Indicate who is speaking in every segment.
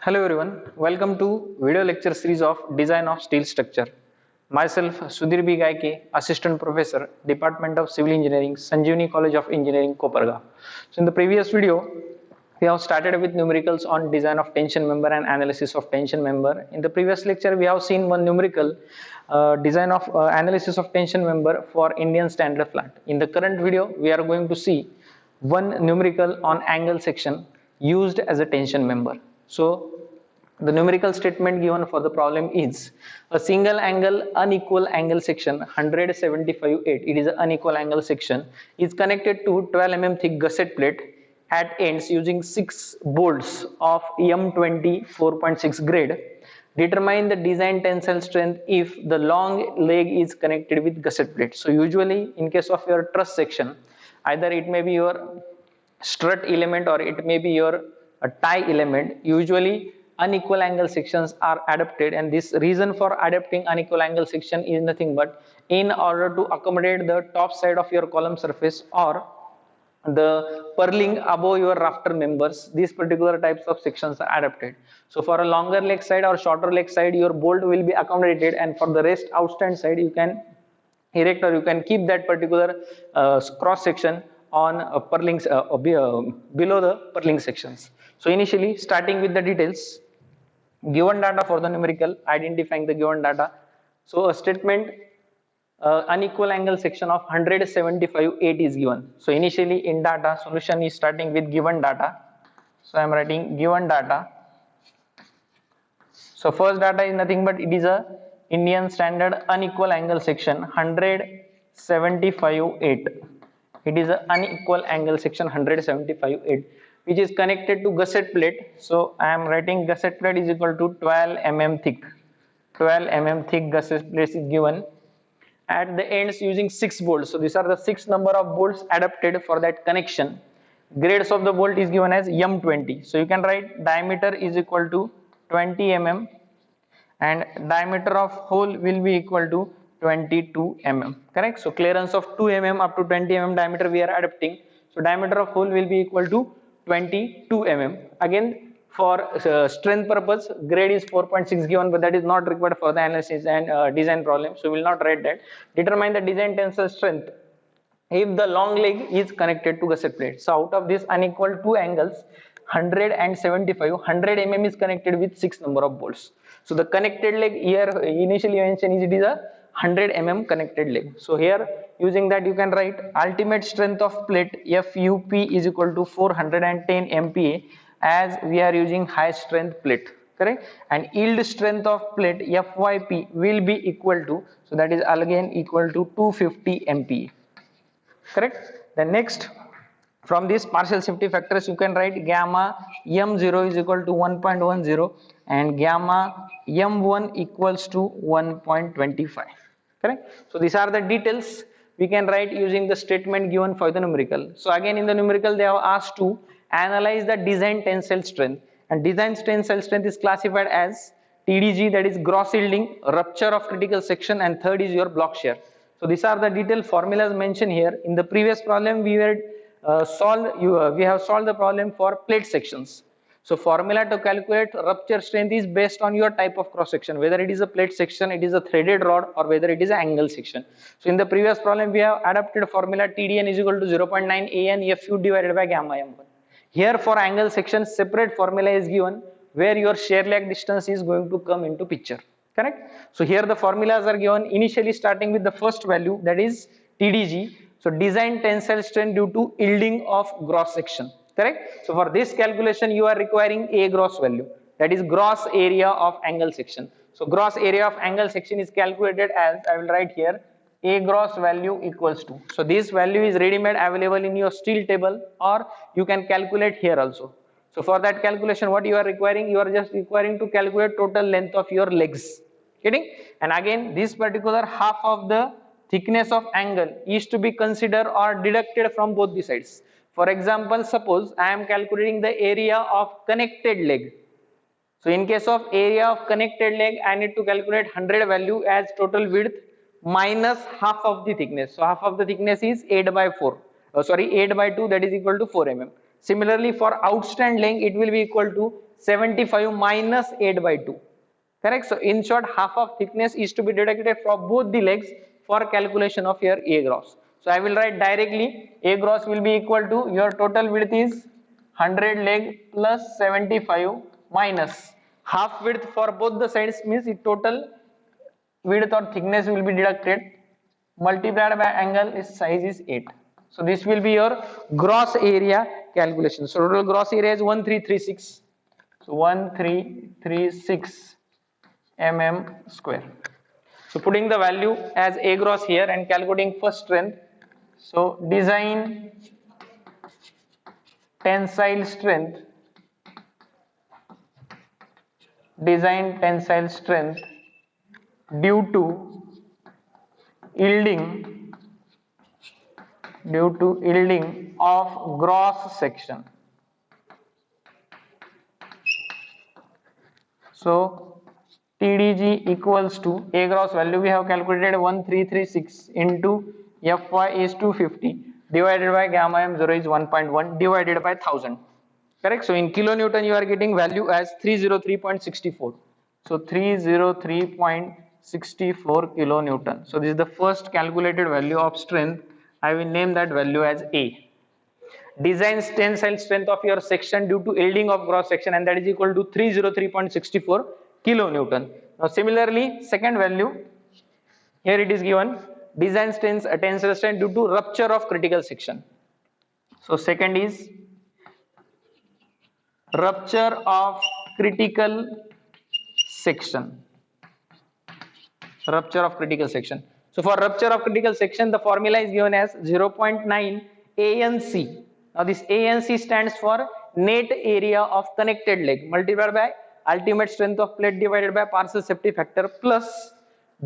Speaker 1: Hello everyone, welcome to video lecture series of Design of Steel Structure. Myself Sudhir B. Gaike, Assistant Professor, Department of Civil Engineering, Sanjeevani College of Engineering, Koparga. So in the previous video, we have started with numericals on design of tension member and analysis of tension member. In the previous lecture, we have seen one numerical design of analysis of tension member for Indian standard flat. In the current video, we are going to see one numerical on angle section used as a tension member. So the numerical statement given for the problem is a single angle unequal angle section 175/8. It is an unequal angle section is connected to 12 mm thick gusset plate at ends using 6 bolts of M20 4.6 grade. Determine the design tensile strength if the long leg is connected with gusset plate. So usually in case of your truss section, either it may be your strut element or it may be your tie element. Usually unequal angle sections are adapted, and this reason for adapting unequal angle section is nothing but in order to accommodate the top side of your column surface or the purling above your rafter members. These particular types of sections are adapted. So for a longer leg side or shorter leg side, your bolt will be accommodated, and for the rest outstand side you can erect or you can keep that particular cross section on purlings below the purling sections. So initially starting with the details, given data for the numerical, identifying the given data. So a statement unequal angle section of 175/8 is given. So initially in data, solution is starting with given data. So I am writing given data. So first data is nothing but it is a Indian standard unequal angle section 175/8. It is an unequal angle section 175/8 which is connected to gusset plate. So I am writing gusset plate is equal to 12 mm thick. 12 mm thick gusset plate is given at the ends using 6 bolts. So these are the 6 number of bolts adapted for that connection. Grades of the bolt is given as M20. So you can write diameter is equal to 20 mm and diameter of hole will be equal to 22 mm. Correct? So clearance of 2 mm up to 20 mm diameter we are adapting. So diameter of hole will be equal to 22 mm. Again, for strength purpose, grade is 4.6 given, but that is not required for the analysis and design problem. So we will not write that. Determine the design tensile strength if the long leg is connected to gusset plate. So out of this unequal two angles, 175, 100 mm is connected with 6 number of bolts. So the connected leg here initially mentioned is it is a 100 mm connected leg. So here using that you can write ultimate strength of plate FUP is equal to 410 MPa as we are using high strength plate. Correct? And yield strength of plate FYP will be equal to, so that is again equal to 250 MPa. Correct? Then next, from these partial safety factors you can write gamma M0 is equal to 1.10 and gamma M1 equals to 1.25. Correct? So these are the details we can write using the statement given for the numerical. So again in the numerical they have asked to analyze the design tensile strength, and design tensile strength is classified as TDG, that is gross yielding, rupture of critical section, and third is your block shear. So these are the detailed formulas mentioned here. In the previous problem we have solved the problem for plate sections. So formula to calculate rupture strength is based on your type of cross section, whether it is a plate section, it is a threaded rod, or whether it is an angle section. So in the previous problem we have adapted formula TDN is equal to 0.9 AN FU divided by gamma M1. Here for angle section separate formula is given where your shear lag distance is going to come into picture. Correct? So here the formulas are given initially starting with the first value, that is TDG. So design tensile strength due to yielding of gross section. Correct? So for this calculation you are requiring a gross value, that is gross area of angle section. So gross area of angle section is calculated as, I will write here, a gross value equals to. So this value is ready-made available in your steel table, or you can calculate here also. So for that calculation what you are requiring, you are just requiring to calculate total length of your legs. Getting? And again this particular half of the thickness of angle is to be considered or deducted from both the sides. For example, suppose I am calculating the area of connected leg. So in case of area of connected leg, I need to calculate 100 value as total width minus half of the thickness. So half of the thickness is 8/4. 8/2, that is equal to 4 mm. Similarly, for outstand length, it will be equal to 75 minus 8 by 2. Correct. So in short, half of thickness is to be deducted from both the legs for calculation of your A gross. So I will write directly A gross will be equal to your total width is 100 leg plus 75 minus half width for both the sides, means the total width or thickness will be deducted, multiplied by angle is size is 8. So this will be your gross area calculation. So total gross area is 1336. So 1336 mm square. So putting the value as A gross here and calculating first strength. So design tensile strength due to yielding of gross section. So TDG equals to A gross value we have calculated 1336 into Fy is 250 divided by gamma m0 is 1.1 divided by 1000. Correct. So in kilonewton you are getting value as 303.64. So 303.64 kilonewton. So this is the first calculated value of strength. I will name that value as A. Design tensile strength of your section due to yielding of gross section, and that is equal to 303.64 kilonewton. Now similarly, second value, here it is given design tensile strength due to rupture of critical section. So second is rupture of critical section. So for rupture of critical section, the formula is given as 0.9 ANC. Now this ANC stands for net area of connected leg multiplied by ultimate strength of plate divided by partial safety factor plus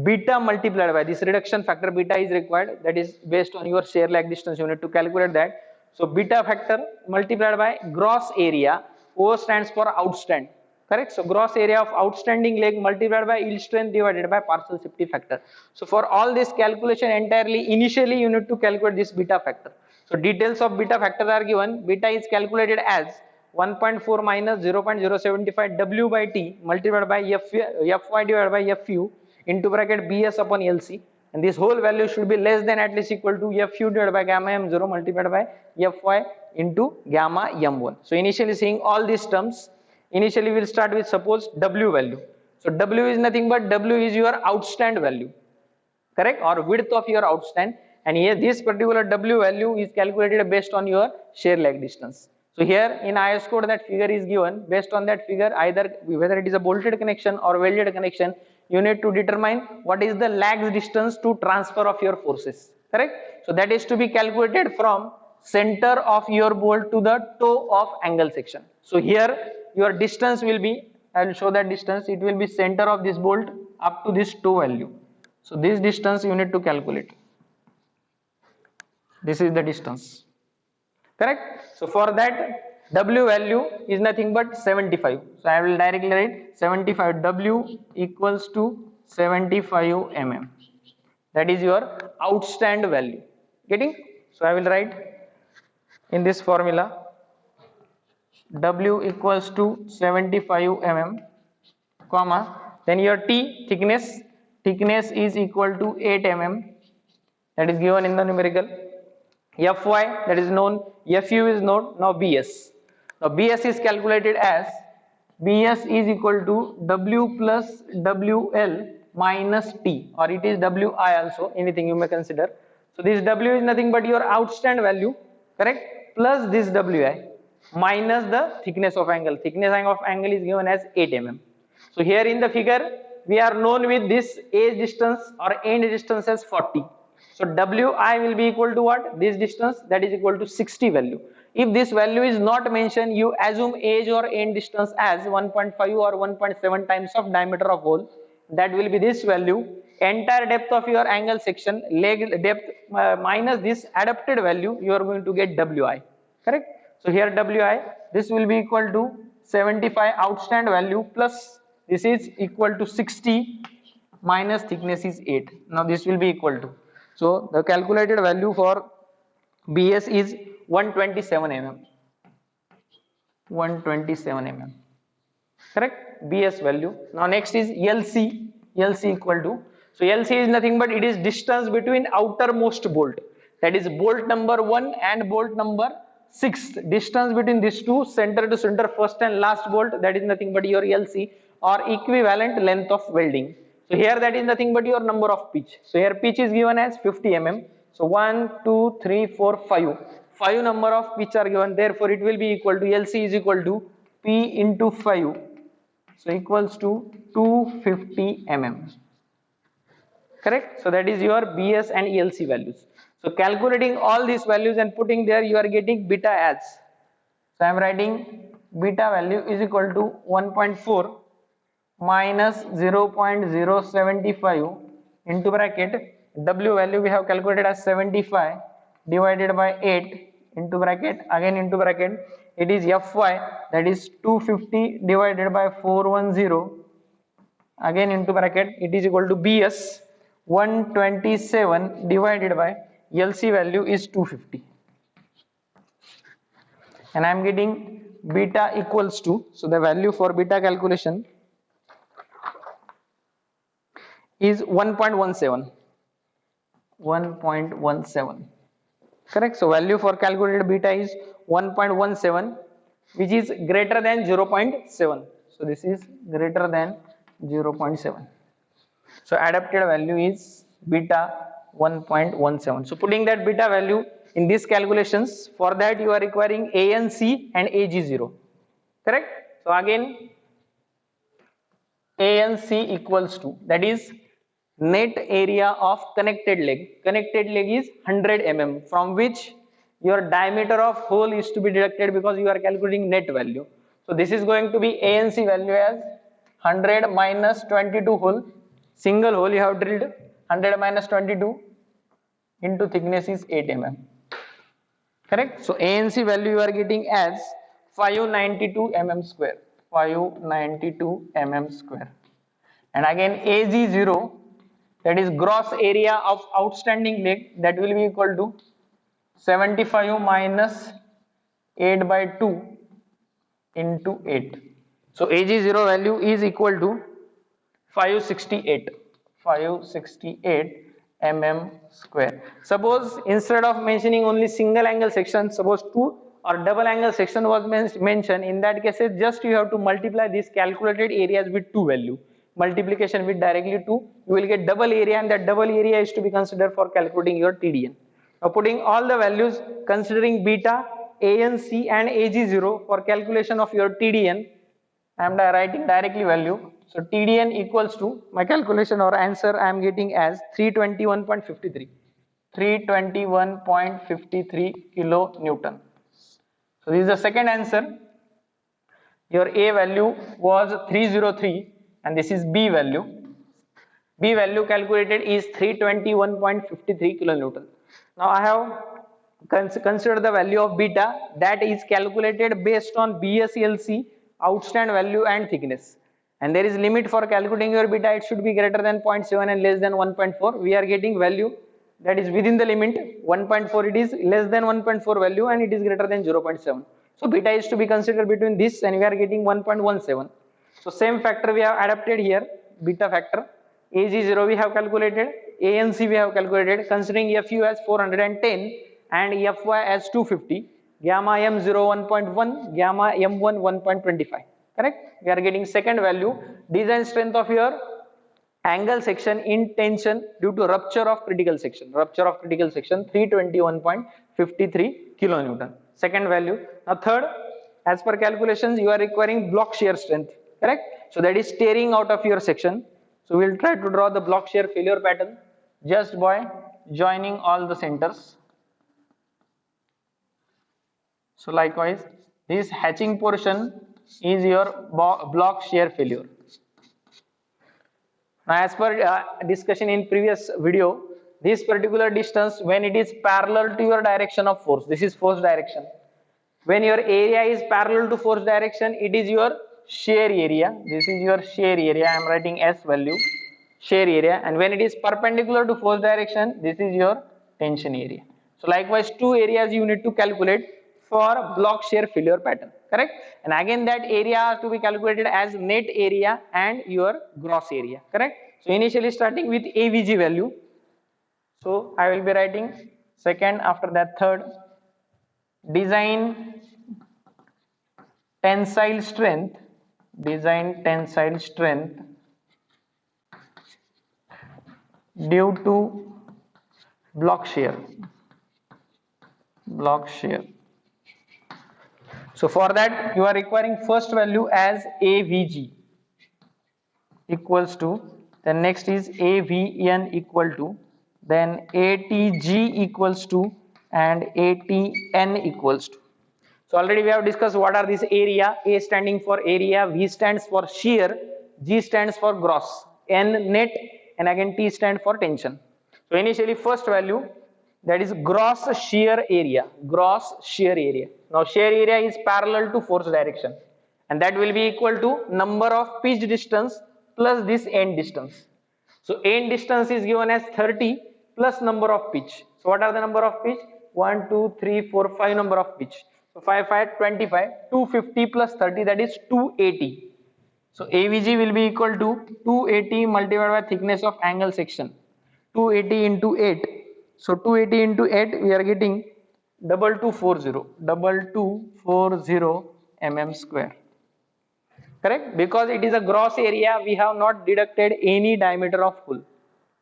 Speaker 1: beta multiplied by this reduction factor. Beta is required, that is based on your shear lag distance, you need to calculate that. So beta factor multiplied by gross area. O stands for outstand. Correct. So gross area of outstanding leg multiplied by yield strength divided by partial safety factor. So for all this calculation entirely, initially you need to calculate this beta factor. So details of beta factor are given. Beta is calculated as 1.4 minus 0.075 W by T multiplied by Fy divided by Fu into bracket Bs upon LC, and this whole value should be less than at least equal to Fu divided by gamma m0 multiplied by Fy into gamma m1. So initially seeing all these terms, initially we will start with suppose W value. So W is nothing but W is your outstand value, correct, or width of your outstand, and here this particular W value is calculated based on your shear lag distance. So here in IS code that figure is given. Based on that figure, either whether it is a bolted connection or welded connection, you need to determine what is the lag distance to transfer of your forces, correct. So that is to be calculated from center of your bolt to the toe of angle section. So here your distance will be, I will show that distance, it will be center of this bolt up to this toe value. So this distance you need to calculate. This is the distance, correct. So for that W value is nothing but 75. So I will directly write 75. W equals to 75 mm. That is your outstand value. Getting? So I will write in this formula W equals to 75 mm, comma, then your T thickness is equal to 8 mm, that is given in the numerical. Fy, that is known, Fu is known. Now Bs. Now Bs is calculated as Bs is equal to W plus WL minus T, or it is Wi also, anything you may consider. So this W is nothing but your outstand value, correct, plus this Wi minus the thickness of angle. Thickness of angle is given as 8 mm. So here in the figure we are known with this edge distance or end distance as 40. So Wi will be equal to what? This distance, that is equal to 60 value. If this value is not mentioned, you assume edge or end distance as 1.5 or 1.7 times of diameter of hole. That will be this value. Entire depth of your angle section, leg depth minus this adapted value, you are going to get Wi. Correct? So here Wi, this will be equal to 75 outstand value plus this is equal to 60 minus thickness is 8. Now this will be equal to. So the calculated value for Bs is 127 mm. 127 mm. Correct? BS value. Now next is LC. LC equal to, so LC is nothing but it is distance between outermost bolt, that is bolt number 1 and bolt number 6. Distance between these two, center to center, first and last bolt, that is nothing but your LC, or equivalent length of welding. So here that is nothing but your number of pitch. So here pitch is given as 50 mm. So 1 2 3 4 5 5 number of pitch are given, therefore it will be equal to LC is equal to P into 5, so equals to 250 mm. Correct? So that is your BS and ELC values. So calculating all these values and putting there, you are getting beta as. So I am writing beta value is equal to 1.4 minus 0.075 into bracket W value we have calculated as 75 divided by 8 into bracket, again into bracket, it is Fy, that is 250 divided by 410, again into bracket, it is equal to BS 127 divided by LC value is 250, and I am getting beta equals to, so the value for beta calculation is 1.17. Correct? So value for calculated beta is 1.17, which is greater than 0.7. So this is greater than 0.7. So adapted value is beta 1.17. So putting that beta value in these calculations, for that you are requiring ANC and AG0. Correct? So again ANC equals to, that is net area of connected leg. Connected leg is 100 mm, from which your diameter of hole is to be deducted because you are calculating net value. So this is going to be ANC value as 100 minus 22 hole, single hole you have drilled, 100 minus 22 into thickness is 8 mm. Correct? So ANC value you are getting as 592 mm square. 592 mm square. And again AG0, that is gross area of outstanding leg, that will be equal to 75 minus 8 by 2 into 8. So AG0 value is equal to 568 mm square. Suppose instead of mentioning only single angle section, suppose two or double angle section was mentioned, in that case just you have to multiply these calculated areas with 2 value. Multiplication with directly 2, you will get double area, and that double area is to be considered for calculating your TDN. Now putting all the values, considering beta, ANC and AG0 for calculation of your TDN, I am writing directly value. So TDN equals to, my calculation or answer I am getting as 321.53. 321.53 kilonewton. So this is the second answer. Your A value was 303 and this is B value. B value calculated is 321.53 kilonewton. Now I have considered the value of beta, that is calculated based on BSLC, outstand value and thickness. And there is limit for calculating your beta, it should be greater than 0.7 and less than 1.4. We are getting value that is within the limit, 1.4 it is less than 1.4 value and it is greater than 0.7. So beta is to be considered between this and we are getting 1.17. So same factor we have adapted here, beta factor. AG0 we have calculated, ANC we have calculated, considering FU as 410 and FY as 250, gamma M0 1.1, gamma M1 1.25. Correct? We are getting second value, design strength of your angle section in tension due to rupture of critical section. Rupture of critical section 321.53 kilonewton. Second value. Now third, as per calculations, you are requiring block shear strength. Correct? So that is tearing out of your section. So we will try to draw the block shear failure pattern just by joining all the centers. So likewise, this hatching portion is your block shear failure. Now as per discussion in previous video, this particular distance, when it is parallel to your direction of force, this is force direction. When your area is parallel to force direction, it is your shear area. This is your shear area. I am writing S value, shear area. And when it is perpendicular to force direction, this is your tension area. So likewise, two areas you need to calculate for block shear failure pattern. correct? And again that area are to be calculated as net area and your gross area, correct? So initially starting with AVG value, so I will be writing second, after that third, design tensile strength, design tensile strength due to block shear, block shear. So for that you are requiring first value as AVG equals to, then next is AVN equal to, then ATG equals to, and ATN equals to. So already we have discussed what are these area. A standing for area, V stands for shear, G stands for gross, N net, and again T stand for tension. So initially first value, that is gross shear area, gross shear area. Now shear area is parallel to force direction, and that will be equal to number of pitch distance plus this end distance. So end distance is given as 30 plus number of pitch. So what are the number of pitch? 1, 2, 3, 4, 5 number of pitch. So 5, 5, 25, 250 plus 30, that is 280. So AVG will be equal to 280 multiplied by thickness of angle section. 280 into 8. So 280 into 8, we are getting 2240 mm square. Correct? Because it is a gross area, we have not deducted any diameter of hole.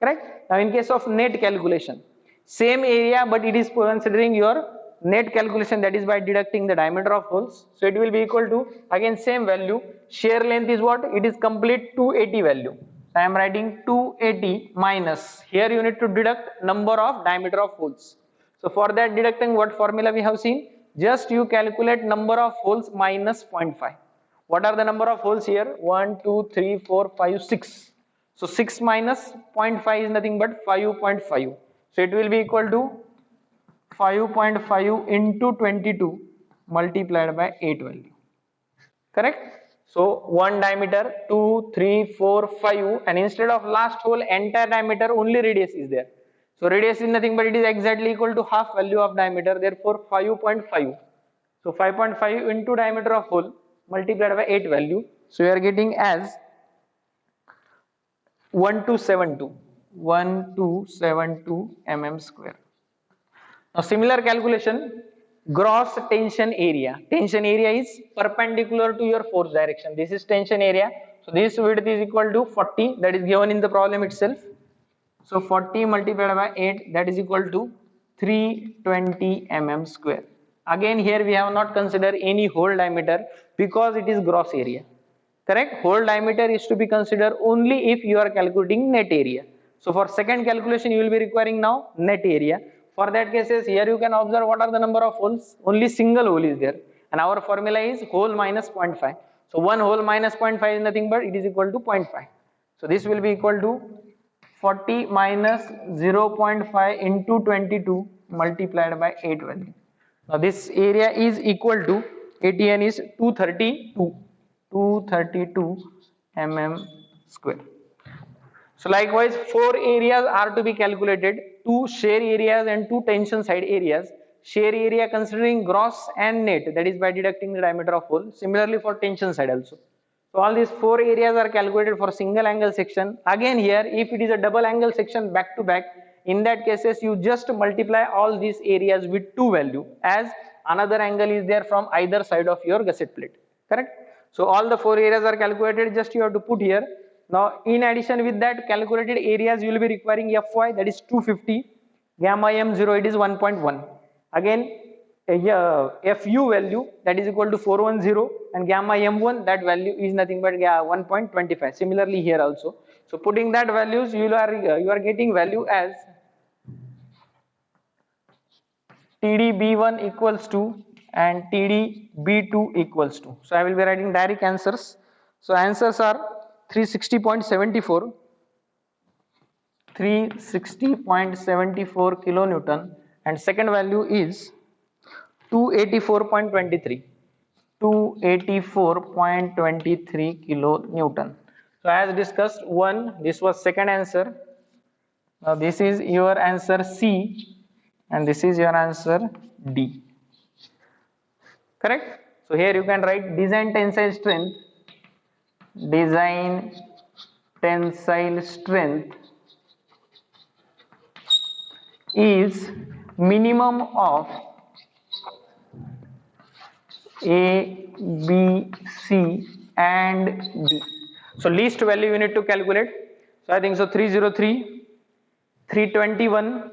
Speaker 1: Correct? Now in case of net calculation, same area but it is considering your net calculation, that is by deducting the diameter of holes. So it will be equal to, again same value, shear length is what? It is complete 280 value. So I am writing 280 minus, here you need to deduct number of diameter of holes. So for that deducting what formula we have seen? Just you calculate number of holes minus 0.5. What are the number of holes here? 1, 2, 3, 4, 5, 6. So 6 minus 0.5 is nothing but 5.5. So it will be equal to 5.5 into 22 multiplied by 8 value. Correct? So one diameter, 2, 3, 4, 5, and instead of last hole entire diameter, only radius is there. So radius is nothing but it is exactly equal to half value of diameter, therefore 5.5. So 5.5 into diameter of hole multiplied by 8 value. So we are getting as 1272 mm square. Now similar calculation, gross tension area. Tension area is perpendicular to your force direction. This is tension area. So this width is equal to 40, that is given in the problem itself. So 40 multiplied by 8, that is equal to 320 mm square. Again here we have not considered any hole diameter because it is gross area. Correct? Hole diameter is to be considered only if you are calculating net area. So for second calculation you will be requiring now net area. For that cases, here you can observe what are the number of holes. Only single hole is there, and our formula is hole minus 0.5. So one hole minus 0.5 is nothing but it is equal to 0.5. So this will be equal to 40 minus 0.5 into 22 multiplied by 8 value. Now this area is equal to, ATN is 232 mm square. So likewise 4 areas are to be calculated, 2 shear areas and 2 tension side areas. Shear area considering gross and net, that is by deducting the diameter of hole. Similarly for tension side also. So all these 4 areas are calculated for single angle section. Again here if it is a double angle section back to back, in that cases you just multiply all these areas with 2 value, as another angle is there from either side of your gusset plate. Correct? So all the 4 areas are calculated, just you have to put here. Now in addition with that calculated areas, you will be requiring Fy, that is 250, gamma m0 it is 1.1. Again Fu value, that is equal to 410, and gamma m1, that value is nothing but 1.25. Similarly here also. So putting that values, you are getting value as TDB1 equals to and TDB2 equals to. So I will be writing direct answers. So answers are 360.74 kilonewton, and second value is 284.23 kilonewton. So as discussed, this was second answer. Now this is your answer C, and this is your answer D. Correct? So So here you can write design tensile strength. Design tensile strength is minimum of A, B, C and D. So least value you need to calculate. So I think so 303, 321,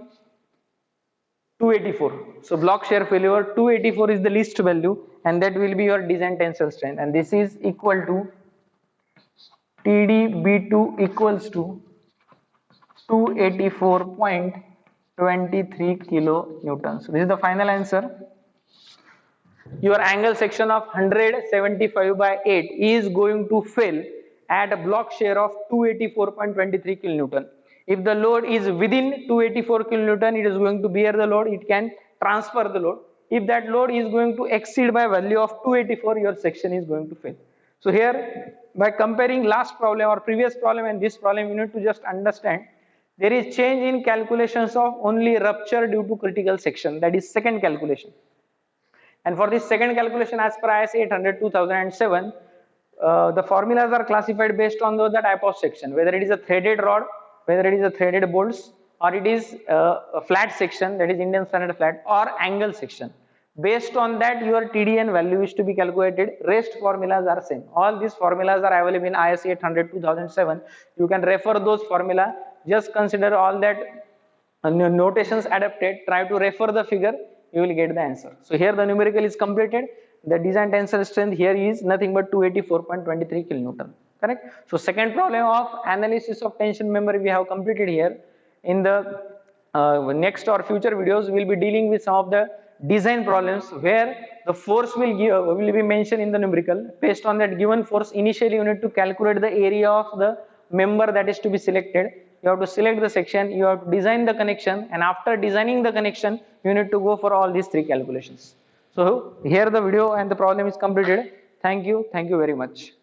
Speaker 1: 284. So block shear failure 284 is the least value, and that will be your design tensile strength, and this is equal to TDB2 equals to 284.23 kilonewtons. So this is the final answer. Your angle section of 175 by 8 is going to fail at a block shear of 284.23 kilonewton. If the load is within 284 kilonewton, it is going to bear the load, it can transfer the load. If that load is going to exceed by value of 284, your section is going to fail. So here, by comparing last problem or previous problem and this problem, you need to just understand there is change in calculations of only rupture due to critical section, that is second calculation. And for this second calculation, as per IS 800 2007, the formulas are classified based on the type of section, whether it is a threaded rod, whether it is a threaded bolts, or it is a flat section, that is Indian standard flat, or angle section. Based on that, your TDN value is to be calculated. Rest formulas are same. All these formulas are available in IS 800 2007. You can refer those formula. Just consider all that notations adapted. Try to refer the figure. You will get the answer. So here the numerical is completed. The design tensile strength here is nothing but 284.23 kilonewton. Correct. So second problem of analysis of tension member we have completed here. In the next or future videos, we will be dealing with some of the design problems where the force will be mentioned in the numerical. Based on that given force, initially you need to calculate the area of the member that is to be selected. You have to select the section, you have to design the connection, and after designing the connection, you need to go for all these three calculations. So here the video and the problem is completed. Thank you very much.